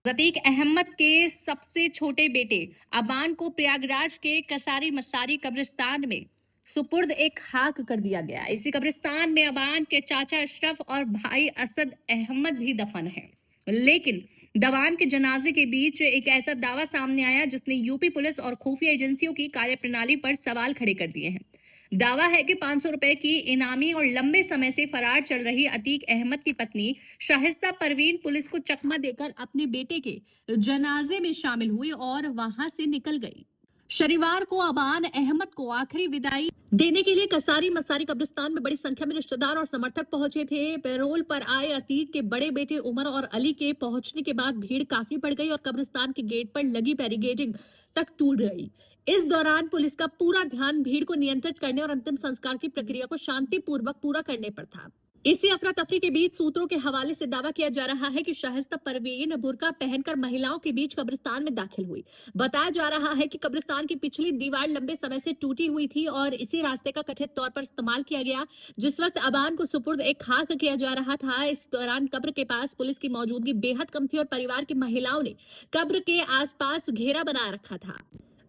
अतीक अहमद के सबसे छोटे बेटे अबान को प्रयागराज के कसारी मसारी कब्रिस्तान में सुपुर्द एक खाक कर दिया गया। इसी कब्रिस्तान में अबान के चाचा अशरफ और भाई असद अहमद भी दफन हैं। लेकिन दवान के जनाजे के बीच एक ऐसा दावा सामने आया जिसने यूपी पुलिस और खुफिया एजेंसियों की कार्यप्रणाली पर सवाल खड़े कर दिए हैं। दावा है कि 500 रुपए की इनामी और लंबे समय से फरार चल रही अतीक अहमद की पत्नी शाहिस्ता परवीन पुलिस को चकमा देकर अपने बेटे के जनाजे में शामिल हुई और वहां से निकल गई। शनिवार को अबान अहमद को आखिरी विदाई देने के लिए कसारी मसारी कब्रिस्तान में बड़ी संख्या में रिश्तेदार और समर्थक पहुंचे थे। पैरोल पर आए अतीक के बड़े बेटे उमर और अली के पहुंचने के बाद भीड़ काफी बढ़ गई और कब्रिस्तान के गेट पर लगी बैरिकेडिंग तक टूट गई। इस दौरान पुलिस का पूरा ध्यान भीड़ को नियंत्रित करने और अंतिम संस्कार की प्रक्रिया को शांतिपूर्वक पूरा करने पर था। इसी अफरा तफरी के बीच सूत्रों के हवाले से दावा किया जा रहा है कि शाहिस्ता परवीन बुर्का पहनकर महिलाओं के बीच कब्रिस्तान में दाखिल हुई। बताया जा रहा है कि कब्रिस्तान की पिछली दीवार लंबे समय से टूटी हुई थी और इसी रास्ते का कथित तौर पर इस्तेमाल किया गया। जिस वक्त अबान को सुपुर्द एक खाक किया जा रहा था, इस दौरान कब्र के पास पुलिस की मौजूदगी बेहद कम थी और परिवार की महिलाओं ने कब्र के आसपास घेरा बना रखा था।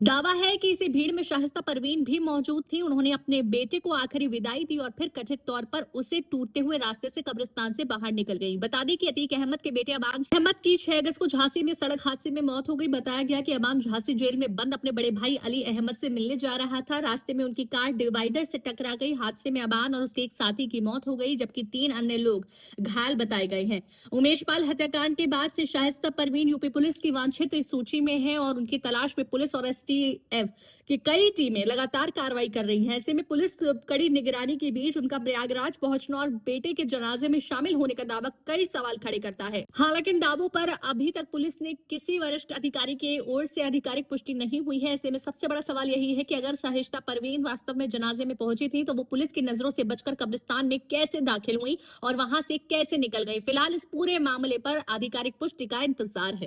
दावा है कि इसी भीड़ में शाहिस्ता परवीन भी मौजूद थी। उन्होंने अपने बेटे को आखिरी विदाई दी और फिर कथित तौर पर उसे टूटते हुए रास्ते से कब्रिस्तान से बाहर निकल गई। बता दें कि अतीक अहमद के बेटे अबान अहमद की 6 अगस्त को झांसी में सड़क हादसे में मौत हो गई। बताया गया कि अबान झांसी जेल में बंद अपने बड़े भाई अली अहमद से मिलने जा रहा था। रास्ते में उनकी कार डिवाइडर से टकरा गई। हादसे में अबान और उसके एक साथी की मौत हो गई, जबकि 3 अन्य लोग घायल बताए गए हैं। उमेश पाल हत्याकांड के बाद से शाहिस्ता परवीन यूपी पुलिस की वांछित सूची में है और उनकी तलाश में पुलिस और एसटीएफ कि कई टीमें लगातार कार्रवाई कर रही हैं। ऐसे में पुलिस कड़ी निगरानी के बीच उनका प्रयागराज पहुंचना और बेटे के जनाजे में शामिल होने का दावा कई सवाल खड़े करता है। हालांकि इन दावों पर अभी तक पुलिस ने किसी वरिष्ठ अधिकारी के ओर से आधिकारिक पुष्टि नहीं हुई है। ऐसे में सबसे बड़ा सवाल यही है कि अगर शाहिस्ता परवीन वास्तव में जनाजे में पहुंची थी तो वो पुलिस की नजरों से बचकर कब्रिस्तान में कैसे दाखिल हुई और वहां से कैसे निकल गई। फिलहाल इस पूरे मामले पर आधिकारिक पुष्टि का इंतजार है।